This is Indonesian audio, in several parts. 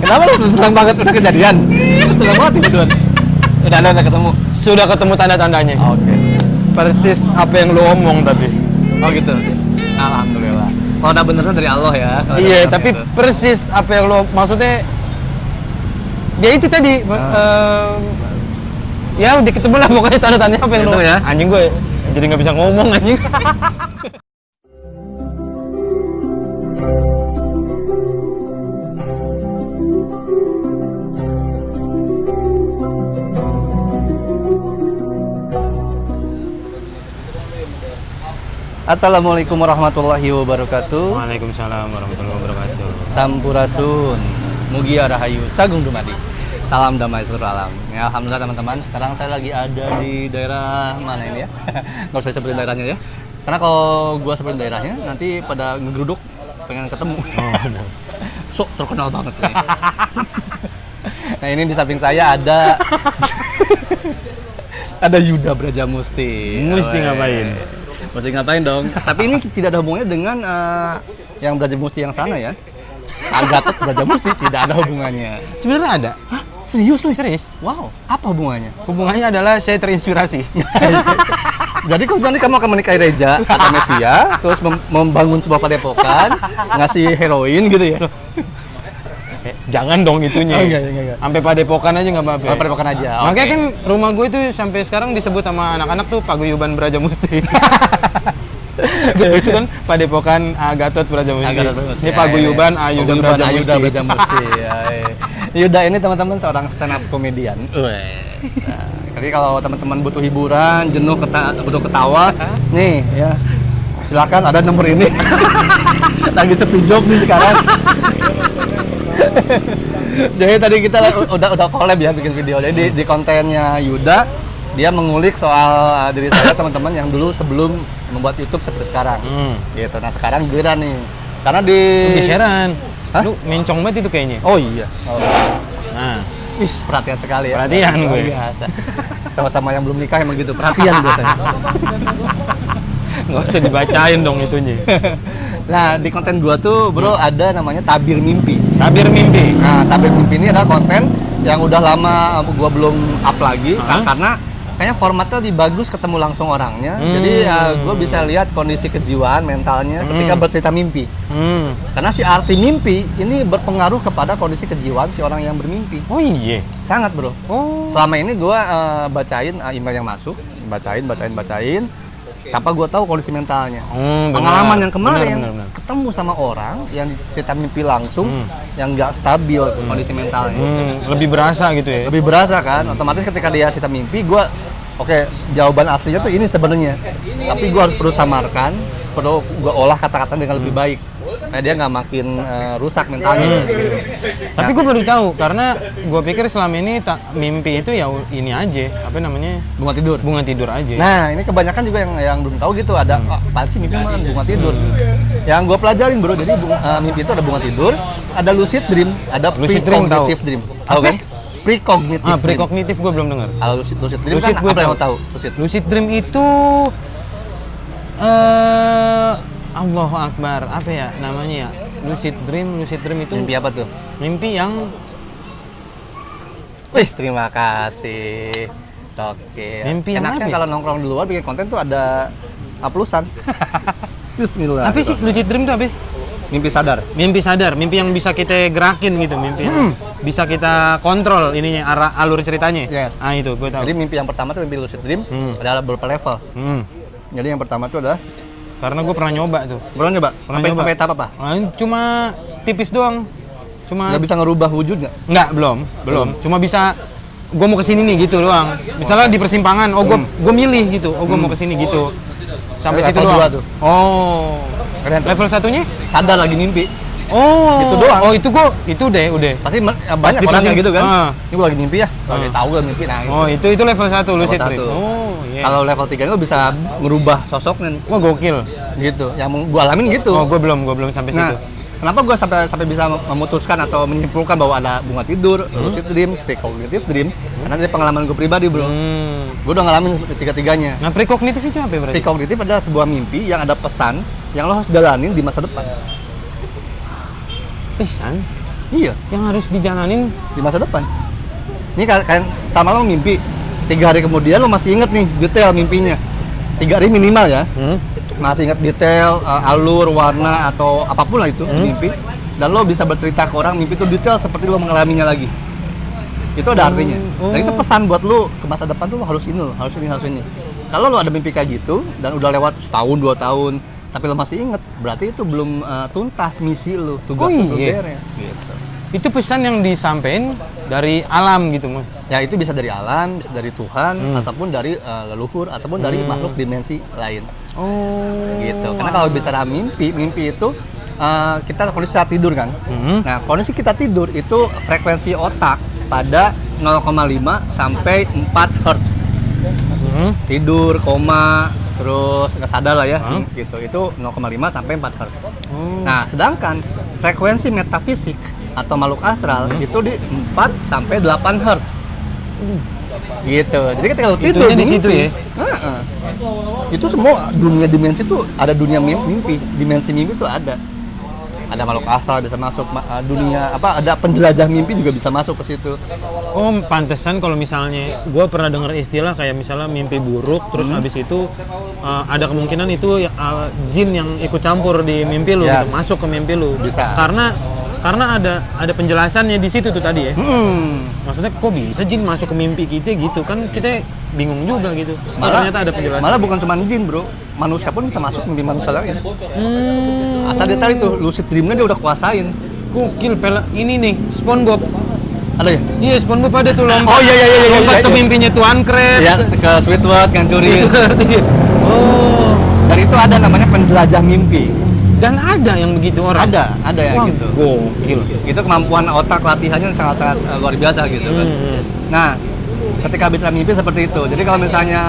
Kenapa lu senang banget udah kejadian? Senang banget tiba-tiba. Udah ketemu. Sudah ketemu tanda-tandanya. Oke. Persis apa yang lu omong tadi. Oh gitu. Alhamdulillah. Kalau udah beneran dari Allah ya. Iya, tapi persis apa yang lu maksudnya. Ya itu tadi. Ya udah ketemu lah pokoknya tanda-tandanya apa yang lu. Ya? Anjing gue jadi nggak bisa ngomong anjing. Assalamualaikum warahmatullahi wabarakatuh. Waalaikumsalam warahmatullahi wabarakatuh. Sampurasun, Mugia Rahayu, Sagung Dumadi. Salam damai seluruh alam. Ya, alhamdulillah teman-teman. Sekarang saya lagi ada di daerah mana ini ya? Nggak usah sebutin daerahnya ya. Karena kalau gua sebutin daerahnya, nanti pada ngegeruduk pengen ketemu. Oh, no. Sok terkenal banget nih. Nah ini di samping saya ada ada Yuda Brajamusti. Mesti ngapain? Mesti ngapain dong? Tapi ini tidak ada hubungannya dengan yang Brajamusti yang sana ya. Gatot Brajamusti tidak ada hubungannya. Sebenarnya ada. Hah? Serius nih? Serius. Wow, apa hubungannya? Hubungannya adalah saya terinspirasi. Jadi kalau nanti kamu akan menikahi Reja atau Mevia, terus membangun sebuah padepokan, ngasih heroin gitu ya? Jangan dong itunya. Oh, iya. Sampai padepokan aja nggak apa-apa. Oh, padepokan aja. Makanya Oke. kan rumah gue itu sampai sekarang disebut sama anak-anak tuh Paguyuban Brajamusti. Itu kan padepokan Gatot Brajamusti. Ini Paguyuban Ayuda Brajamusti. Yuda ini teman-teman seorang stand up komedian. Nah, jadi kalau teman-teman butuh hiburan, jenuh butuh ketawa, nih ya. Silakan ada nomor ini. Lagi sepi job nih sekarang. Jadi tadi kita udah collab ya bikin video. Jadi di kontennya Yuda dia mengulik soal diri saya teman-teman yang dulu sebelum membuat YouTube seperti sekarang. Gitu. Nah sekarang giliran nih. Karena di Geseran. Lu mencong banget itu kayaknya. Oh iya. Oh. Nah, Wis, perhatian sekali ya. Perhatian gue. Biasa. Sama-sama yang belum nikah emang gitu. Perhatian biasanya. nggak usah dibacain dong itunya. Nah, di konten gua tuh, bro, ada namanya Tabir Mimpi. Tabir Mimpi. Nah, Tabir Mimpi ini adalah konten yang udah lama gua belum up lagi karena kayaknya formatnya lebih bagus ketemu langsung orangnya. Jadi gua bisa lihat kondisi kejiwaan mentalnya ketika bercerita mimpi. Karena si arti mimpi ini berpengaruh kepada kondisi kejiwaan si orang yang bermimpi. Oh iya. Sangat, bro. Oh. Selama ini gua bacain email yang masuk, bacain tanpa gue tahu kondisi mentalnya. Pengalaman yang kemarin bener. Ketemu sama orang yang cerita mimpi langsung yang nggak stabil kondisi mentalnya. Lebih berasa gitu ya? Lebih berasa kan, otomatis ketika dia cerita mimpi, gue jawaban aslinya tuh ini sebenarnya. Tapi gue harus perlu samarkan, perlu gue olah kata-kata dengan lebih baik. Supaya dia nggak makin rusak mentalnya. Tapi gue baru tahu karena gue pikir selama ini mimpi itu ya ini aja, apa namanya? Bunga tidur aja. Nah, ini kebanyakan juga yang belum tahu gitu ada apa sih mimpi mah bunga tidur. Yang gue pelajarin, bro, jadi mimpi itu ada bunga tidur, ada lucid dream, ada precognitive dream. Tahu kan? Precognitive gue belum dengar. Kalau lucid dream kan apa yang lo tahu? Lucid dream itu Allahu Akbar, apa ya namanya ya? Lucid dream itu mimpi apa tuh? Mimpi yang Wih, terima kasih. Oke. Mimpi yang enaknya apa ya? kalau nongkrong di luar bikin konten tuh ada aplusan. Bismillah. Apa sih lucid dream itu apa? Mimpi sadar. Mimpi sadar, mimpi yang bisa kita gerakin gitu, mimpi yang bisa kita kontrol ininya alur ceritanya. Yes. Ah itu gue tahu. Jadi mimpi yang pertama tuh mimpi lucid dream adalah beberapa level. Jadi yang pertama tuh adalah karena gue pernah nyoba tuh. Sampai tahap apa? Cuma tipis doang. Nggak bisa ngerubah wujud nggak? Nggak, belum. Cuma bisa gue mau kesini nih gitu doang. Misalnya di persimpangan, gue milih gitu. Gue mau kesini gitu. Sampai situ doang. Tuh. Oh. Keren tuh. Level satunya? Sadar lagi mimpi. Oh. Gitu doang. Oh itu udah. Pasti banyak orang yang gitu kan. Ini gue lagi mimpi ya. Lagi tahu gue mimpi. Nah, oh itu level 1 lucid dream. Oh. Yeah. Kalau level 3 lo bisa ngerubah sosoknya nih. Wah gokil. Gitu. Yang gue alamin gitu. Oh gue belum sampai situ. Kenapa gue sampai bisa memutuskan atau menyimpulkan bahwa ada bunga tidur, lucid dream, precognitive dream? Karena dari pengalaman gue pribadi, bro. Gue udah ngalamin tiga-tiganya. Nah, precognitive itu apa berarti? Precognitive adalah sebuah mimpi yang ada pesan yang lo harus jalanin di masa depan. Pesan? Iya, yang harus dijalanin. di masa depan. Ini kan sama lo mimpi 3 hari kemudian lo masih inget nih detail mimpinya. 3 hari minimal ya. Masih inget detail, alur, warna atau apapun lah itu mimpi. Dan lo bisa bercerita ke orang mimpi itu detail seperti lo mengalaminya lagi. Itu ada artinya. Dan itu pesan buat lo ke masa depan tuh lo harus ini loh, harus ini. Kalau lo ada mimpi kayak gitu dan udah lewat setahun 2 tahun, tapi lo masih inget, berarti itu belum tuntas misi lo, tugas lo belum beres. Gitu. Itu pesan yang disampaikan dari alam gitu, Mas. Ya itu bisa dari alam, bisa dari Tuhan, ataupun dari leluhur, ataupun dari makhluk dimensi lain. Oh. Gitu. Karena kalau bicara mimpi itu kita kondisi saat tidur kan. Nah, kondisi kita tidur itu frekuensi otak pada 0,5 sampai 4 Hz. Tidur, koma, terus nggak sadar lah ya, gitu. Itu 0,5 sampai 4 Hz. Nah, sedangkan frekuensi metafisik atau makhluk astral itu di 4 sampai 8 Hz. Gitu. Jadi ketika lo tidur di situ ya. Itu semua dunia dimensi tuh ada dunia mimpi, dimensi mimpi tuh ada. Ada makhluk astral bisa masuk, dunia ada penjelajah mimpi juga bisa masuk ke situ. Oh, pantesan kalau misalnya gue pernah dengar istilah kayak misalnya mimpi buruk, terus habis itu ada kemungkinan itu jin yang ikut campur di mimpi lu, gitu, masuk ke mimpi lu. Bisa. Karena ada penjelasannya di situ tuh tadi ya. Maksudnya kok bisa jin masuk ke mimpi kita gitu kan, kita bingung juga gitu. Ternyata ada penjelasan. Malah bukan cuma jin, bro. Manusia pun bisa masuk mimpi manusia lain. Asal dia tadi tuh lucid dream-nya dia udah kuasain. Gokil, ini nih SpongeBob. Ada ya? Iya, SpongeBob ada tuh lompat. Oh iya. Lompat ke mimpinya Tuan Krabs. Ya, ke Squidward ngancurin. Oh. Dan itu ada namanya penjelajah mimpi. Dan ada yang begitu orang? Ada yang gitu. Gokil. Itu kemampuan otak latihannya sangat-sangat luar biasa gitu kan. Nah, ketika bicara mimpi seperti itu. Jadi kalau misalnya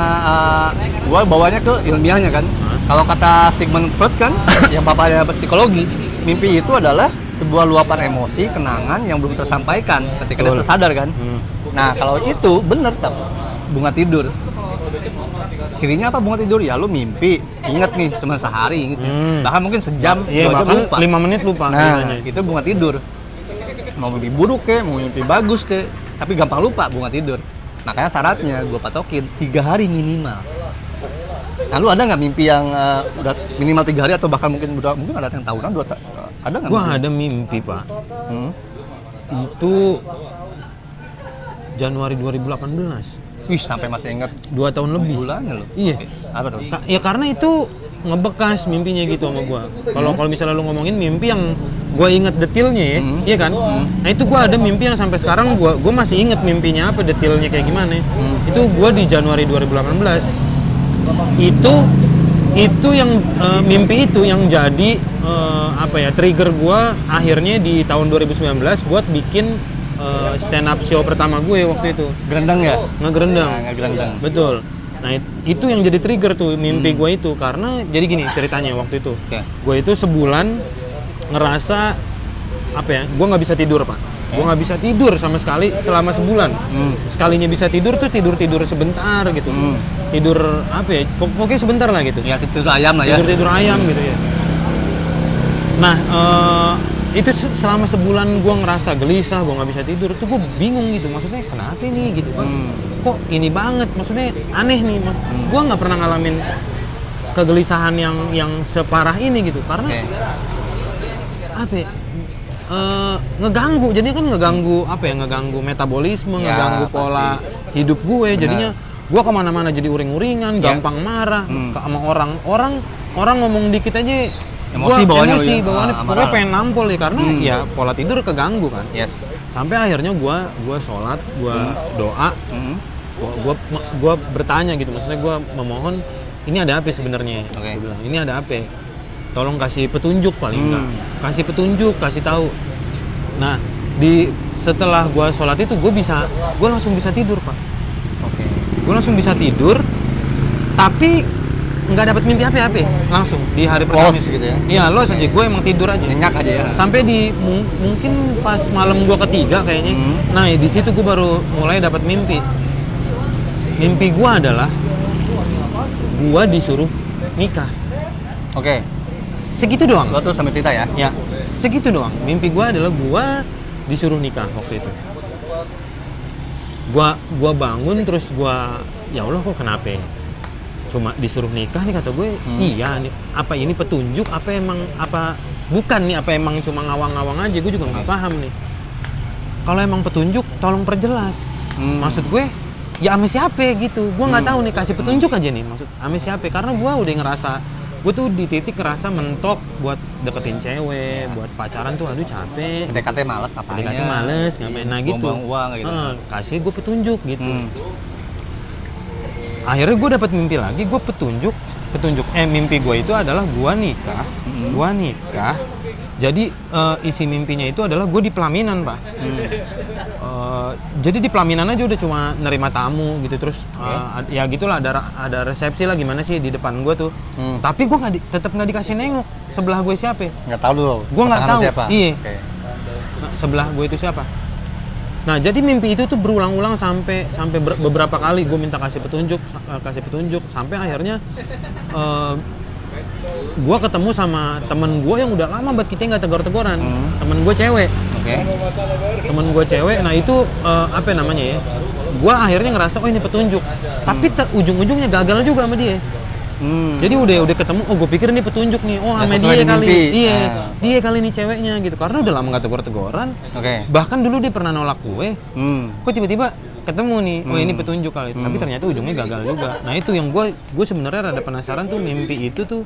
gua bawanya ke ilmiahnya kan. Kalau kata Sigmund Freud kan, yang bapaknya psikologi, mimpi itu adalah sebuah luapan emosi, kenangan yang belum tersampaikan ketika dia tersadar kan. Nah, kalau itu bener bunga tidur. Cirinya apa bunga tidur? Ya lu mimpi, inget nih cuma sehari gitu. Bahkan mungkin sejam, 2 jam lupa. 5 menit lupa. Nah, itu bunga tidur. Mau mimpi buruk mau mimpi bagus tapi gampang lupa bunga tidur. Makanya syaratnya gue patokin 3 hari minimal. Nah, lu ada nggak mimpi yang udah minimal 3 hari atau bahkan mungkin ada yang tahunan, ada nggak? Gua ada mimpi, Pak. Itu Januari 2018. Wih, sampai masih ingat 2 tahun lebih. bulannya lo. Iya. Apa tuh? Ya karena itu ngebekas mimpinya gitu sama gua. Kalau misalnya lu ngomongin mimpi yang gua inget detailnya ya, iya kan? Nah, itu gua ada mimpi yang sampai sekarang gua masih inget mimpinya apa, detailnya kayak gimana. Itu gua di Januari 2018. Itu yang mimpi itu yang jadi trigger gua akhirnya di tahun 2019 buat bikin stand up show pertama gue waktu itu. Gerendang ya? Ngegerendang. Nah, ngegerendang. Betul. Nah, itu yang jadi trigger tuh mimpi gue itu, karena jadi gini ceritanya waktu itu. Gue itu sebulan ngerasa gue nggak bisa tidur, Pak. Gue nggak bisa tidur sama sekali selama sebulan. Sekalinya bisa tidur tuh tidur sebentar gitu. Tidur pokoknya sebentar lah gitu. Ya, tidur ayam lah ya. Tidur ayam gitu ya. Nah, itu selama sebulan gue ngerasa gelisah, gue nggak bisa tidur. Tuh gue bingung gitu, maksudnya kenapa nih gitu kan? Kok ini banget, maksudnya aneh nih. Gue nggak pernah ngalamin kegelisahan yang separah ini gitu, karena ngeganggu. Jadinya kan ngeganggu metabolisme, ngeganggu pola hidup gue. Jadinya gue kemana-mana jadi uring-uringan, gampang marah sama orang ngomong dikit aja. Emosi bawahnya pokoknya pengen nampol ya, karena ya pola tidur keganggu kan. Sampai akhirnya gue sholat, gue doa, gue bertanya gitu, maksudnya gue memohon, ini ada apa sebenarnya? Gue bilang ini ada apa? Tolong kasih petunjuk paling enggak, kasih petunjuk, kasih tahu. Nah, setelah gue sholat itu gue langsung bisa tidur, Pak. Gue langsung bisa tidur, tapi nggak dapat mimpi apa-apa langsung di hari pertama gitu ya? Iya, los aja, gue emang tidur aja, nyenyak aja ya. Sampai mungkin pas malam gue ketiga kayaknya. Nah, di situ gue baru mulai dapat mimpi. Mimpi gue adalah gue disuruh nikah. Oke. Segitu doang. Lo terus sampai cerita ya? Ya, segitu doang. Mimpi gue adalah gue disuruh nikah waktu itu. Gua bangun terus ya Allah kok kenapa ya? Cuma disuruh nikah nih kata gue. Iya nih, apa ini petunjuk apa bukan nih, apa emang cuma ngawang-ngawang aja, gue juga nggak paham nih. Kalau emang petunjuk tolong perjelas. Maksud gue ya ame siapa gitu, gue nggak tahu nih, kasih petunjuk aja nih, maksud ame siapa, karena gue udah ngerasa gue tuh di titik ngerasa mentok buat deketin cewek, buat pacaran tuh aduh capek. PDKT males ngapain? PDKT males ngapain, nah gitu. Buang uang gitu. Kasih gue petunjuk gitu. Akhirnya gue dapet mimpi lagi, gue mimpi gue itu adalah gue nikah. Jadi isi mimpinya itu adalah gue di pelaminan, Pak. Jadi di pelaminan aja udah cuma nerima tamu gitu, terus ya gitulah, ada resepsi lah gimana sih di depan gue tuh. Tapi gue tetap nggak dikasih nengok sebelah gue siapa. Nggak tahu dulu. Gue nggak tahu. Siapa? Iya. Nah, sebelah gue itu siapa? Nah jadi mimpi itu tuh berulang-ulang sampai beberapa kali gue minta kasih petunjuk sampai akhirnya gue ketemu sama temen gue yang udah lama banget kita nggak tegur-teguran. Temen gue cewek. Temen gue cewek. Nah itu apa namanya ya? Gue akhirnya ngerasa oh ini petunjuk. Tapi ujung-ujungnya gagal juga sama dia. Jadi udah ketemu, oh gue pikir ini petunjuk nih, oh sama dia kali, dia kali ini ceweknya gitu, karena udah lama nggak tegur-teguran. Bahkan dulu dia pernah nolak gue, kok tiba-tiba ketemu nih, oh ini petunjuk kali, tapi ternyata ujungnya gagal juga. Nah itu yang gue sebenarnya rada penasaran tuh, mimpi itu tuh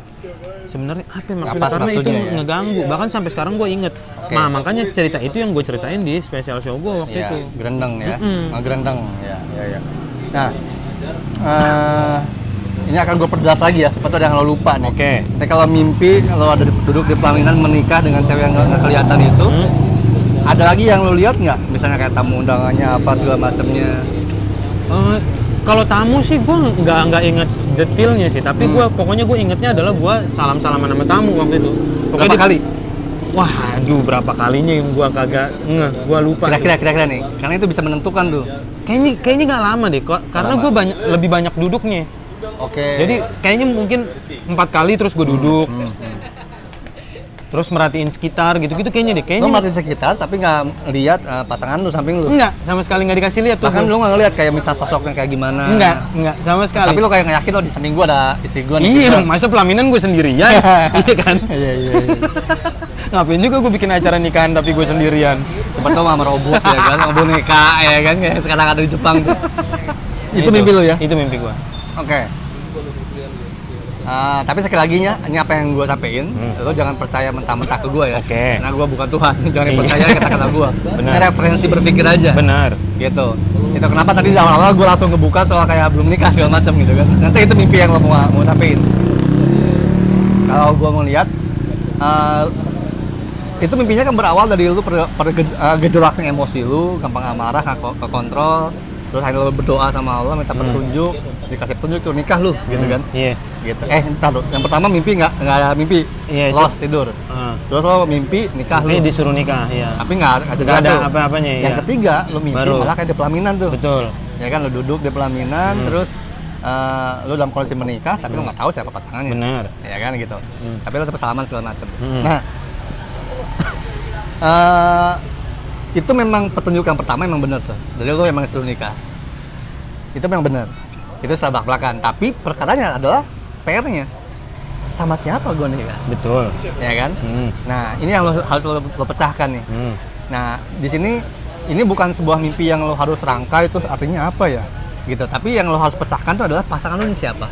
sebenarnya apa maksudnya, karena itu ngeganggu, bahkan sampai sekarang gue inget. Nah makanya cerita itu yang gue ceritain di special show gue waktu itu. Gerendeng ya, gerendeng ya. Nah, ini akan gue perjelas lagi ya, seperti ada yang lo lupa nih. Tapi kalau mimpi, kalau ada duduk di pelaminan menikah dengan cewek yang nggak kelihatan itu, ada lagi yang lo lihat nggak? Misalnya kayak tamu undangannya apa segala macamnya? Kalau tamu sih gue nggak inget detailnya sih, tapi pokoknya gue ingetnya adalah gue salam-salaman sama tamu waktu itu. Berapa kali? Wah, aduh berapa kalinya yang gue kagak gue lupa. Kira-kira nih, karena itu bisa menentukan tuh. Kayaknya nggak lama deh, karena gue lebih banyak duduknya. Jadi kayaknya mungkin 4 kali terus gue duduk. Terus merhatiin sekitar gitu-gitu kayaknya deh. Lu merhatiin sekitar tapi nggak lihat pasangan lu samping lu? Enggak, sama sekali nggak dikasih lihat tuh. Bahkan lu nggak ngeliat kayak misal sosoknya kayak gimana? Enggak, sama sekali. Tapi lu kayak nggak yakin lo di samping gua ada istri gua nih. Iya, masa pelaminan gue sendirian? Iya kan? Iya. Ngapain juga gue bikin acara nikahan tapi gue sendirian? Cepat tau sama robot ya kan, sama boneka ya kan, kayak sekarang ada di Jepang tuh. Itu mimpi lu ya? Itu mimpi gua. Tapi sekali lagi nya, ini apa yang gue sampein, lo jangan percaya mentah-mentah ke gue ya. Karena gue bukan Tuhan, jangan percaya kata-kata gue. Ini referensi berpikir aja. Benar. Gitu. Itu kenapa tadi di awal-awal gue langsung ngebuka soal kayak belum nikah segala macam gitu kan. Nanti itu mimpi yang lo mau sampein. Kalau gue melihat, itu mimpinya kan berawal dari lu gejolaknya emosi lu, gampang amarah, ke kontrol. Terus akhirnya lo berdoa sama Allah, minta petunjuk, dikasih petunjuk tuh nikah lu, gitu kan? Iya. Gitu. Entar lu. Yang pertama mimpi nggak ada mimpi, lost tidur. Terus lo mimpi nikah lu. Disuruh nikah, iya. Tapi nggak ada apa-apanya. Yang ketiga lo mimpi malah kayak di pelaminan tuh. Betul. Ya kan lo duduk di pelaminan, terus lo dalam kondisi menikah, tapi lo nggak tahu siapa pasangannya. Benar. Ya kan gitu. Tapi lo tetap salaman segala macam. Nah. Itu memang petunjuk yang pertama emang benar tuh. Jadi lo emang disuruh nikah. Itu memang benar. Itu setelah belak-belakan. Tapi perkaranya adalah PR-nya. Sama siapa gue nikah? Betul. Ya kan? Nah, ini yang harus lo pecahkan nih. Nah, di sini ini bukan sebuah mimpi yang lo harus rangkai itu artinya apa ya? Gitu. Tapi yang lo harus pecahkan itu adalah pasangan lo ini siapa?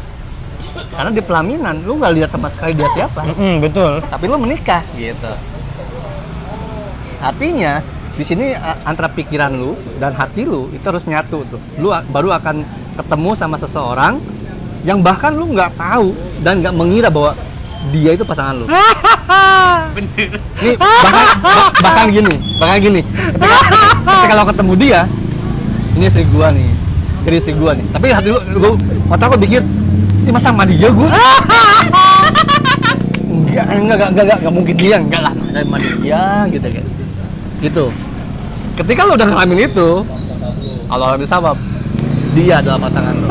Karena di pelaminan lo nggak lihat sama sekali dia siapa. Betul. Tapi lo menikah gitu. Artinya di sini antara pikiran lu dan hati lu itu harus nyatu tuh. Lu baru akan ketemu sama seseorang yang bahkan lu nggak tahu dan nggak mengira bahwa dia itu pasangan lu. Bener. Nih bahkan gini. Ketika lo ketemu dia, ini istri gua nih, jadi istri gua nih. Tapi hati lu otak lu pikir, ini masa sama dia gua? Enggak mungkin dia, enggak lah, masa sama dia gitu kan. Gitu. Ketika lo udah ngalamin itu, Allah disabab, dia adalah pasangan lo.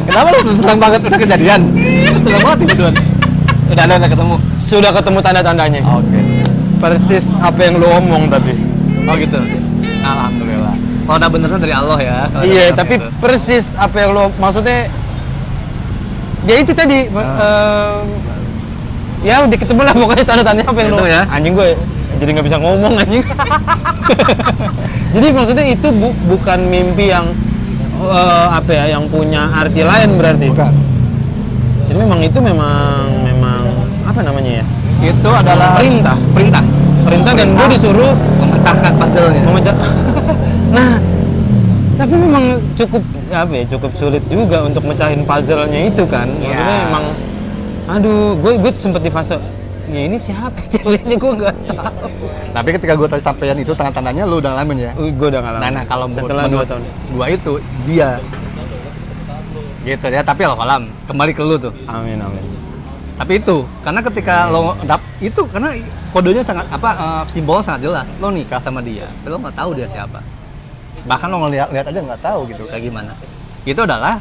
Kenapa lo senang banget udah kejadian? Senang banget tiba-tiba. Udah ketemu. Sudah ketemu tanda-tandanya. Oke. persis apa yang lu omong tapi. Oh gitu. Alhamdulillah. Kalau udah bener dari Allah ya. Iya, tapi gitu. Persis apa yang lu maksudnya. Ya itu tadi. Ya udah ketemu lah pokoknya tanda-tandanya apa yang lu. Ya? Anjing gue jadi nggak bisa ngomong anjing. Jadi maksudnya itu bukan mimpi yang apa ya, yang punya arti lain berarti. Bukan. Jadi itu memang apa namanya ya? Itu adalah perintah dan gue disuruh memecahkan puzzle-nya. Nah, tapi memang cukup sulit juga untuk mecahin puzzle-nya itu kan. Maksudnya emang aduh, gue sempet di fase ya ini siapa ceweknya gue nggak tahu. Tapi ketika gue tadi sampeyan itu tanda-tandanya lu udah ngalamin ya? Gue udah ngalamin. Nah kalau setelah 2 tahun gue itu dia gitu ya, tapi alam kembali ke lu tuh. Amin. Tapi itu karena ketika lo itu karena kodenya sangat simbol sangat jelas, lo nikah sama dia tapi lo nggak tahu dia siapa, bahkan lo ngeliat aja nggak tahu gitu kayak gimana. Itu adalah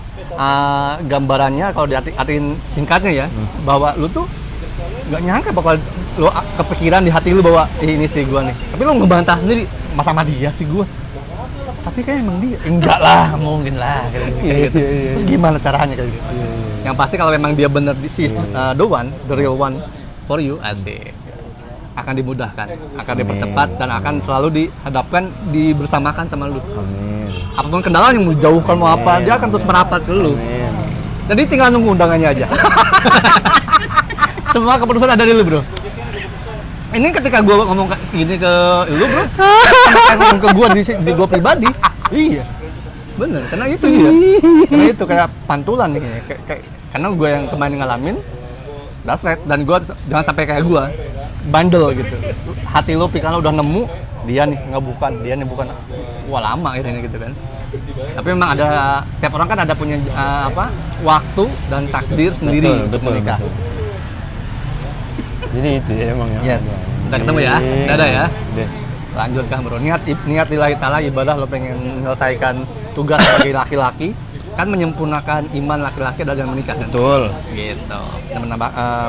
gambarannya kalau diartiin singkatnya ya, bahwa lu tuh nggak nyangka bakal lo kepikiran di hati lu bahwa ini istri gua nih, tapi lo ngebantah sendiri masa sama dia sih gua, tapi kan emang dia enggak lah, mungkin lah kayak gitu. Terus gimana caranya kayak gitu? Yang pasti kalau memang dia bener the one, the real one for you, asik, akan dimudahkan, akan dipercepat dan akan selalu dihadapkan, dibersamakan sama lu. Amin. Apapun kendala yang mau jauhkan mau apa, dia akan terus merapat ke lu. Amin. Jadi tinggal nunggu undangannya aja. Semua keputusan ada di lu, bro. Ini ketika gue ngomong gini ke lu, bro, sama ngomong ke gue di gue pribadi. Iya, bener. Karena itu dia. Karena itu kayak pantulan nih, karena gue yang kemarin ngalamin, that's right. Dan gue jangan sampai kayak gue bandel gitu. Hati lo, pikiran lo udah nemu, dia nih bukan. Wah lama akhirnya gitu kan. Tapi memang ada, tiap orang kan ada punya waktu dan takdir sendiri untuk menikah. Jadi itu ya emang ya. Yes. Udah ketemu ya? Dadah ya? Lanjutkan bro, niat lillahi ta'ala, ibadah lo pengen menyelesaikan tugas sebagai laki-laki, kan menyempurnakan iman laki-laki adalah dengan menikah kan? Betul. Gitu, dan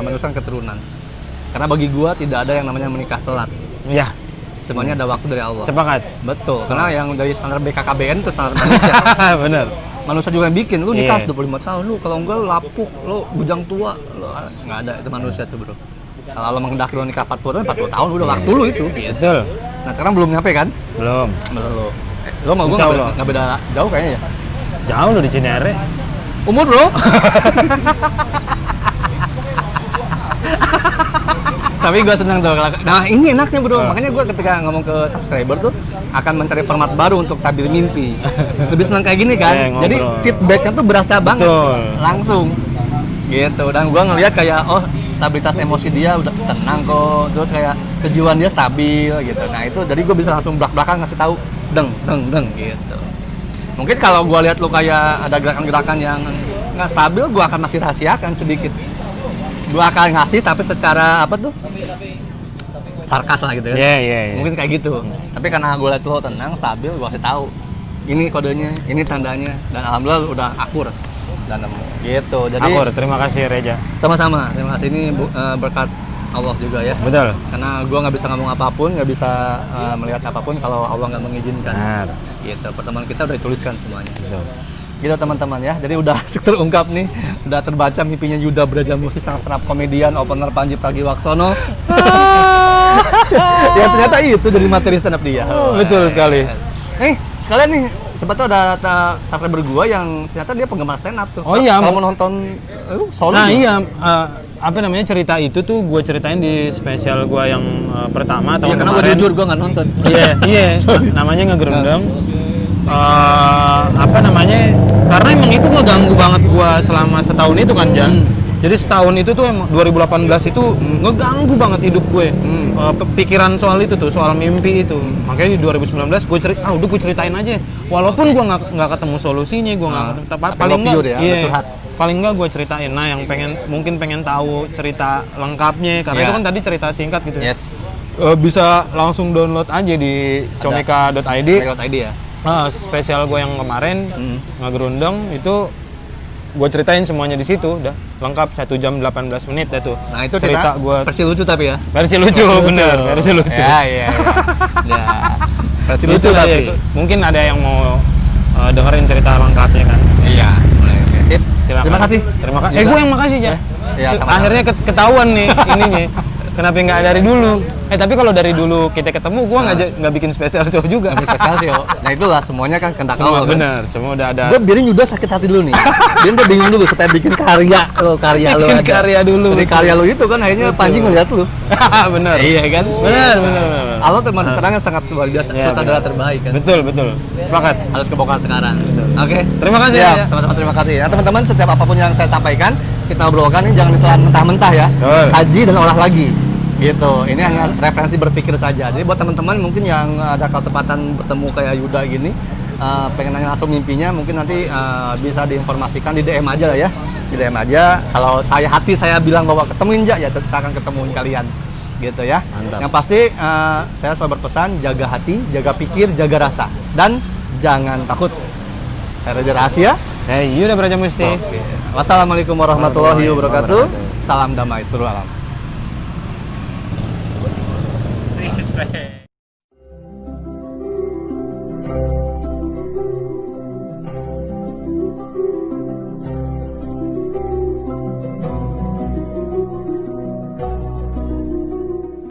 meneruskan keturunan. Karena bagi gua tidak ada yang namanya menikah telat. Ya. Semuanya ada waktu dari Allah. Sepakat. Betul, karena yang dari standar BKKBN itu standar manusia. Bener. Manusia juga yang bikin, lu nikah 25 tahun, lu kalau enggak lu lapuk, lu bujang tua, lu nggak ada, itu manusia tuh bro. Kalau Allah menghendaki lo nikah 40 tahun udah waktu lu itu. Betul. Nah sekarang belum nyampe kan? Belum. Lo mau gue nggak beda jauh kayaknya ya? Jauh lo di Cinere. Umur bro? Tapi gue senang tuh. Nah ini enaknya bro, makanya gue ketika ngomong ke subscriber tuh akan mencari format baru untuk tabir mimpi. Lebih senang kayak gini kan? Jadi feedbacknya tuh berasa banget. Betul. Langsung gitu. Dan gue ngelihat kayak stabilitas emosi dia udah tenang kok, terus kayak kejiwaan dia stabil gitu. Nah itu jadi gue bisa langsung belak-belakan ngasih tahu deng gitu. Mungkin kalau gue lihat lu kayak ada gerakan-gerakan yang nggak stabil, gue akan masih rahasiakan sedikit. Gue akan ngasih tapi secara sarkas lah gitu ya. Iya. Mungkin kayak gitu. Tapi karena gue lihat lu tenang, stabil, gue kasih tahu ini kodenya, ini tandanya, dan alhamdulillah udah akur dan nemu gitu. Jadi akur, terima kasih Reja. Sama-sama, terima kasih. Ini berkat Allah juga ya. Betul. Karena gue nggak bisa ngomong apapun, nggak bisa melihat apapun kalau Allah nggak mengizinkan. Benar. Gitu. Pertemuan kita udah dituliskan semuanya. Betul. Gitu teman-teman ya. Jadi udah terungkap nih, udah terbaca mimpinya Yuda Brajamusti, sang stand up komedian, opener Panji Pragiwaksono. Ya ternyata itu dari materi stand up dia. Betul sekali. Sekalian nih, sebetulnya ada subscriber gua yang ternyata dia penggemar stand up tuh. Oh iya, kalau mau nonton solo. Nah iya, apa namanya, cerita itu tuh gue ceritain di spesial gue yang pertama tahun kemarin. Iya, karena gue jujur gue nggak nonton. Iya. Namanya Ngegerundeng. Apa namanya? Karena emang itu ngeganggu banget gue selama setahun itu kan, Jan. Jadi setahun itu tuh emang 2018 itu ngeganggu banget hidup gue. Pikiran soal itu tuh, soal mimpi itu. Makanya di 2019 gue gue ceritain aja. Walaupun gue nggak ketemu solusinya, gue nggak paling nggak. Paling nggak gue ceritain. Nah, yang mungkin pengen tahu cerita lengkapnya, karena itu kan tadi cerita singkat gitu. Yes. Bisa langsung download aja di comika.id. .id ya. Spesial gue yang kemarin Ngegerundeng itu gue ceritain semuanya di situ, udah lengkap 1 jam 18 menit dah tuh. Nah itu cerita gue versi lucu tapi ya. versi lucu, bener, versi lucu. Iya. Ya. Versi lucu Itu lah tapi. ya. Mungkin ada yang mau dengerin cerita lengkapnya kan. Iya, boleh. Oke. Sip. Silakan. Terima kasih. Terima kasih. Juga. Gue yang makasih ya. Iya, sama-sama. Akhirnya ketahuan nih ininya. Kenapa nggak dari dulu? Tapi kalau dari dulu kita ketemu, gue nggak bikin spesial show juga. Nggak spesial sih, oh. Nah itulah semuanya kan kehendak Semua Allah. benar, semua udah ada. Gue biarin Yuda sakit hati dulu nih. Dia udah bingung dulu supaya bikin karya lo Bikin ada. karya dulu. Jadi karya lo itu kan akhirnya Panji ngeliat lu. Benar. Iya kan? Benar. Allah termasuk terangnya sangat luar biasa, Iya, sutradara benar. terbaik kan. Betul. Sepakat. Harus kebongkar sekarang. Oke. Terima kasih Ya, ya. sama-sama terima kasih. Nah, teman-teman setiap apapun yang saya sampaikan, kita obrolkan ini jangan ditelan mentah-mentah ya. Betul. Kaji dan olah lagi. Gitu. Ini hanya referensi berpikir saja. Jadi buat teman-teman mungkin yang ada kesempatan bertemu kayak Yuda gini, pengen nanya langsung mimpinya, mungkin nanti bisa diinformasikan di DM aja lah ya. Di DM aja. Kalau saya bilang bahwa ketemuin ya saya akan ketemuin kalian. Gitu ya. Mantap. Yang pasti saya selalu berpesan jaga hati, jaga pikir, jaga rasa dan jangan takut. Saya Raja Rahasia. Yuda Braja Musti. Oke. Wassalamualaikum warahmatullahi wabarakatuh. Salam damai seluruh alam. Respect.